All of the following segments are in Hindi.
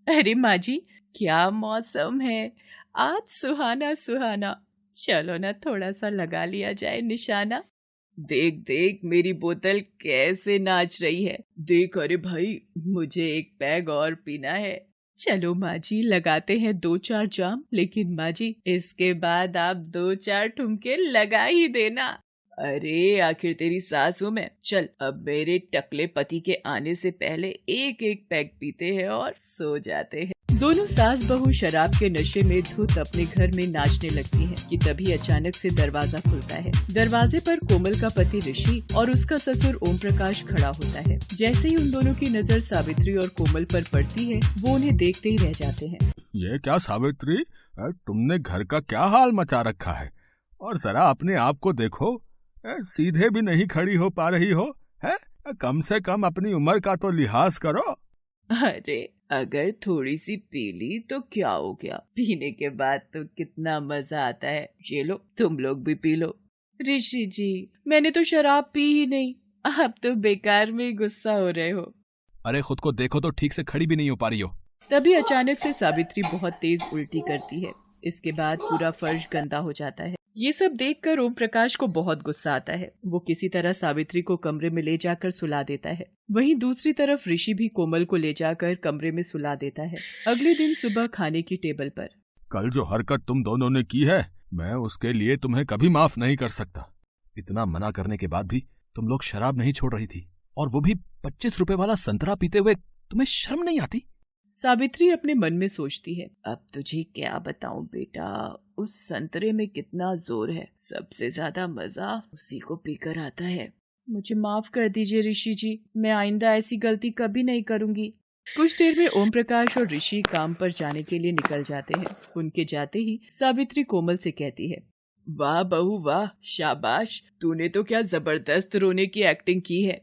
अरे माँ जी, क्या मौसम है, आज सुहाना सुहाना। चलो ना थोड़ा सा लगा लिया जाए निशाना। देख देख मेरी बोतल कैसे नाच रही है। देख, अरे भाई, मुझे एक पैग और पीना है। चलो माँ जी, लगाते हैं 2-4 जाम, लेकिन माँ जी इसके बाद आप 2-4 ठुमके लगा ही देना। अरे आखिर तेरी सास हूं मैं। चल अब मेरे टकले पति के आने से पहले एक एक पैग पीते हैं और सो जाते हैं। दोनों सास बहू शराब के नशे में धुत अपने घर में नाचने लगती हैं कि तभी अचानक से दरवाजा खुलता है। दरवाजे पर कोमल का पति ऋषि और उसका ससुर ओम प्रकाश खड़ा होता है। जैसे ही उन दोनों की नजर सावित्री और कोमल पर पड़ती है, वो उन्हें देखते ही रह जाते हैं। ये क्या सावित्री, तुमने घर का क्या हाल मचा रखा है? और जरा अपने आप को देखो, सीधे भी नहीं खड़ी हो पा रही हो है? कम से कम अपनी उम्र का तो लिहाज करो। अरे अगर थोड़ी सी पी ली तो क्या हो गया, पीने के बाद तो कितना मजा आता है। ये लो, तुम लोग भी पी लो। ऋषि जी, मैंने तो शराब पी ही नहीं, आप तो बेकार में गुस्सा हो रहे हो। अरे खुद को देखो तो, ठीक से खड़ी भी नहीं हो पा रही हो। तभी अचानक से सावित्री बहुत तेज उल्टी करती है। इसके बाद पूरा फर्श गंदा हो जाता है। ये सब देखकर ओम प्रकाश को बहुत गुस्सा आता है। वो किसी तरह सावित्री को कमरे में ले जाकर सुला देता है। वहीं दूसरी तरफ ऋषि भी कोमल को ले जाकर कमरे में सुला देता है। अगले दिन सुबह खाने की टेबल पर, कल जो हरकत तुम दोनों ने की है, मैं उसके लिए तुम्हें कभी माफ नहीं कर सकता। इतना मना करने के बाद भी तुम लोग शराब नहीं छोड़ रही थी, और वो भी 25 रुपए वाला संतरा पीते हुए। तुम्हें शर्म नहीं आती? सावित्री अपने मन में सोचती है, अब तुझे क्या बताऊं बेटा, उस संतरे में कितना जोर है, सबसे ज्यादा मजा उसी को पीकर आता है। मुझे माफ कर दीजिए ऋषि जी, मैं आइंदा ऐसी गलती कभी नहीं करूंगी। कुछ देर में ओम प्रकाश और ऋषि काम पर जाने के लिए निकल जाते हैं। उनके जाते ही सावित्री कोमल से कहती है, वाह बहू वाह, शाबाश, तूने तो क्या जबरदस्त रोने की एक्टिंग की है।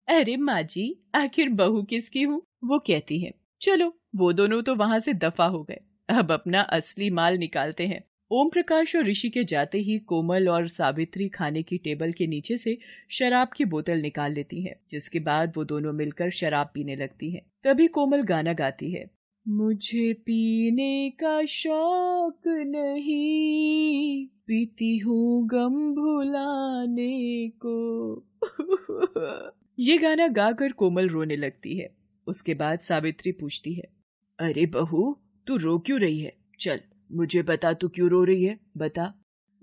अरे माँ जी, आखिर बहू किसकी हूँ, वो कहती है। चलो, वो दोनों तो वहां से दफा हो गए, अब अपना असली माल निकालते हैं। ओम प्रकाश और ऋषि के जाते ही कोमल और सावित्री खाने की टेबल के नीचे से शराब की बोतल निकाल लेती हैं, जिसके बाद वो दोनों मिलकर शराब पीने लगती हैं। तभी कोमल गाना गाती है, मुझे पीने का शौक नहीं, पीती हूँ गम भुलाने को। ये गाना गाकर कोमल रोने लगती है। उसके बाद सावित्री पूछती है, अरे बहू, तू रो क्यों रही है? चल मुझे बता, तू क्यों रो रही है, बता।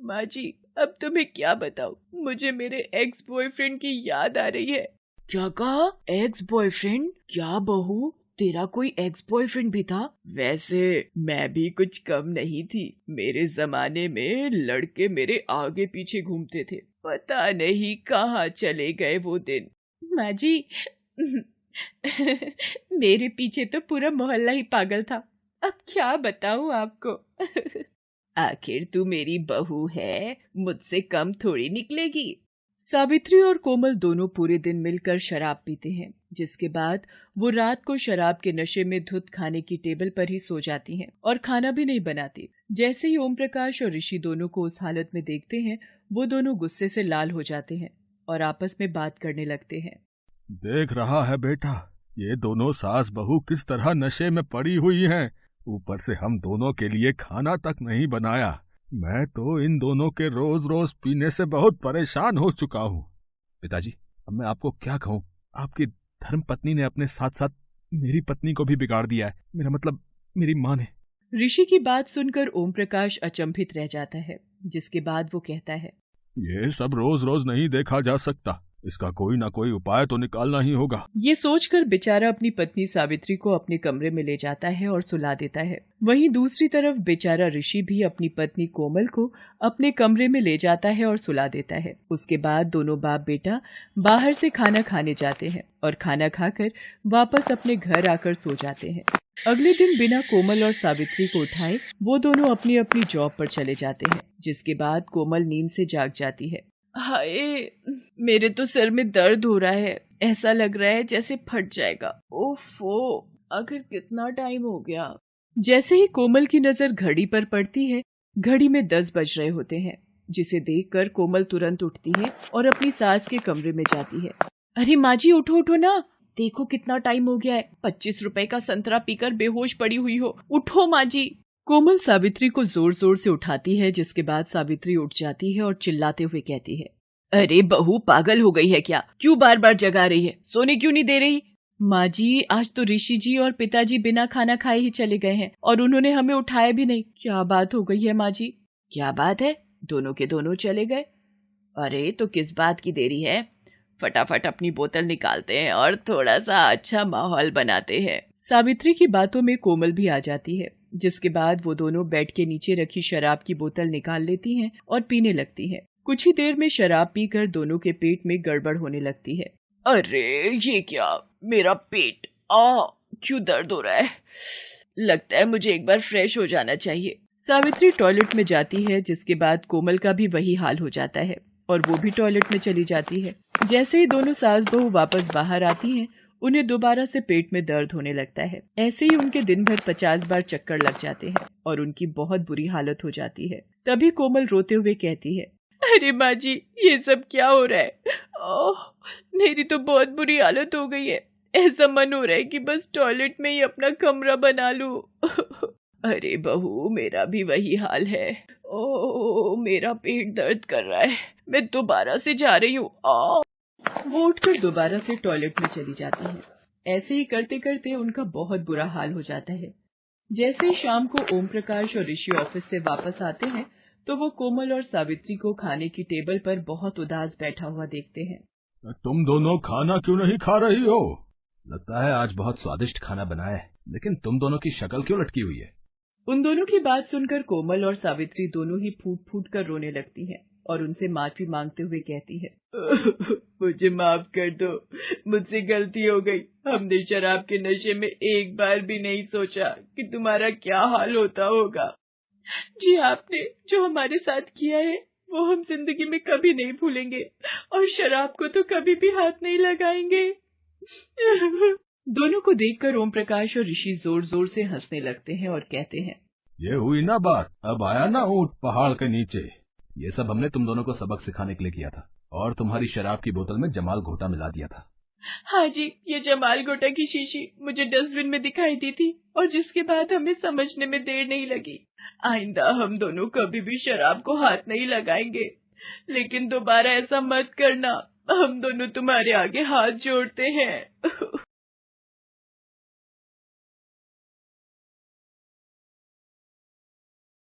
माँ जी, अब तुम्हें क्या बताऊं, मुझे मेरे एक्स बॉयफ्रेंड की याद आ रही है। क्या कहा? Ex boyfriend? क्या बहू, तेरा कोई एक्स बॉयफ्रेंड भी था? वैसे मैं भी कुछ कम नहीं थी। मेरे जमाने में लड़के मेरे आगे पीछे घूमते थे, पता नहीं कहाँ चले गए वो दिन। माँ जी, मेरे पीछे तो पूरा मोहल्ला ही पागल था, अब क्या बताऊं आपको। आखिर तू मेरी बहू है, मुझसे कम थोड़ी निकलेगी। सावित्री और कोमल दोनों पूरे दिन मिलकर शराब पीते हैं, जिसके बाद वो रात को शराब के नशे में धुत खाने की टेबल पर ही सो जाती हैं और खाना भी नहीं बनाती। जैसे ही ओम प्रकाश और ऋषि दोनों को उस हालत में देखते हैं, वो दोनों गुस्से से लाल हो जाते हैं और आपस में बात करने लगते हैं। देख रहा है बेटा, ये दोनों सास बहू किस तरह नशे में पड़ी हुई हैं। ऊपर से हम दोनों के लिए खाना तक नहीं बनाया। मैं तो इन दोनों के रोज रोज पीने से बहुत परेशान हो चुका हूँ। पिताजी, अब मैं आपको क्या कहूँ, आपकी धर्म पत्नी ने अपने साथ साथ मेरी पत्नी को भी बिगाड़ दिया है। मेरा मतलब मेरी माँ ने। ऋषि की बात सुनकर ओम प्रकाश अचंभित रह जाता है, जिसके बाद वो कहता है, ये सब रोज रोज नहीं देखा जा सकता, इसका कोई ना कोई उपाय तो निकालना ही होगा। ये सोचकर बेचारा अपनी पत्नी सावित्री को अपने कमरे में ले जाता है और सुला देता है। वहीं दूसरी तरफ बेचारा ऋषि भी अपनी पत्नी कोमल को अपने कमरे में ले जाता है और सुला देता है। उसके बाद दोनों बाप बेटा बाहर से खाना खाने जाते हैं और खाना खाकर वापस अपने घर आकर सो जाते हैं। अगले दिन बिना कोमल और सावित्री को उठाए वो दोनों अपनी अपनी जॉब पर चले जाते हैं, जिसके बाद कोमल नींद से जाग जाती है। हाय, मेरे तो सर में दर्द हो रहा है, ऐसा लग रहा है जैसे फट जाएगा। ओफो, आखिर कितना टाइम हो गया। जैसे ही कोमल की नजर घड़ी पर पड़ती है, घड़ी में 10 बज रहे होते हैं, जिसे देखकर कोमल तुरंत उठती है और अपनी सास के कमरे में जाती है। अरे माँ जी, उठो उठो ना, देखो कितना टाइम हो गया है, 25 रुपए का संतरा पीकर बेहोश पड़ी हुई हो, उठो माँ जी। कोमल सावित्री को जोर जोर से उठाती है, जिसके बाद सावित्री उठ जाती है और चिल्लाते हुए कहती है, अरे बहू पागल हो गई है क्या? क्यों बार बार जगा रही है? सोने क्यों नहीं दे रही? माँ जी, आज तो ऋषि जी और पिताजी बिना खाना खाए ही चले गए हैं और उन्होंने हमें उठाया भी नहीं। क्या बात हो गई है माँ जी? क्या बात है? दोनों के दोनों चले गए? अरे तो किस बात की देरी है? फटाफट अपनी बोतल निकालते हैं और थोड़ा सा अच्छा माहौल बनाते हैं। सावित्री की बातों में कोमल भी आ जाती है, जिसके बाद वो दोनों बेड के नीचे रखी शराब की बोतल निकाल लेती हैं और पीने लगती हैं। कुछ ही देर में शराब पीकर दोनों के पेट में गड़बड़ होने लगती है। अरे ये क्या, मेरा पेट क्यों दर्द हो रहा है? लगता है मुझे एक बार फ्रेश हो जाना चाहिए। सावित्री टॉयलेट में जाती है, जिसके बाद कोमल का भी वही हाल हो जाता है और वो भी टॉयलेट में चली जाती है। जैसे ही दोनों सास बहू वापस बाहर आती हैं, उन्हें दोबारा से पेट में दर्द होने लगता है। ऐसे ही उनके दिन भर 50 बार चक्कर लग जाते हैं और उनकी बहुत बुरी हालत हो जाती है। तभी कोमल रोते हुए कहती है, अरे माँ जी, ये सब क्या हो रहा है? मेरी तो बहुत बुरी हालत हो गई है। ऐसा मन हो रहा है कि बस टॉयलेट में ही अपना कमरा बना लूं। अरे बहू, मेरा भी वही हाल है। मेरा पेट दर्द कर रहा है, मैं दोबारा से जा रही हूँ। वो उठकर दोबारा से टॉयलेट में चली जाती है। ऐसे ही करते करते उनका बहुत बुरा हाल हो जाता है। जैसे ही शाम को ओम प्रकाश और ऋषि ऑफिस से वापस आते हैं, तो वो कोमल और सावित्री को खाने की टेबल पर बहुत उदास बैठा हुआ देखते हैं। तुम दोनों खाना क्यों नहीं खा रही हो? लगता है आज बहुत स्वादिष्ट खाना बना है, लेकिन तुम दोनों की शक्ल क्यों लटकी हुई है? उन दोनों की बात सुनकर कोमल और सावित्री दोनों ही फूट फूट कर रोने लगती हैं और उनसे माफी मांगते हुए कहती है, मुझे माफ कर दो, मुझसे गलती हो गई। हमने शराब के नशे में एक बार भी नहीं सोचा कि तुम्हारा क्या हाल होता होगा। जी, आपने जो हमारे साथ किया है वो हम जिंदगी में कभी नहीं भूलेंगे और शराब को तो कभी भी हाथ नहीं लगाएंगे। दोनों को देखकर ओम प्रकाश और ऋषि जोर जोर से हंसने लगते हैं और कहते हैं, ये हुई ना बात, अब आया ना ऊंट पहाड़ के नीचे। ये सब हमने तुम दोनों को सबक सिखाने के लिए किया था और तुम्हारी शराब की बोतल में जमाल घोटा मिला दिया था। हाँ जी, ये जमाल घोटा की शीशी मुझे डस्टबिन में दिखाई दी थी और जिसके बाद हमें समझने में देर नहीं लगी। आइंदा हम दोनों कभी भी शराब को हाथ नहीं लगाएंगे, लेकिन दोबारा ऐसा मत करना। हम दोनों तुम्हारे आगे हाथ जोड़ते हैं।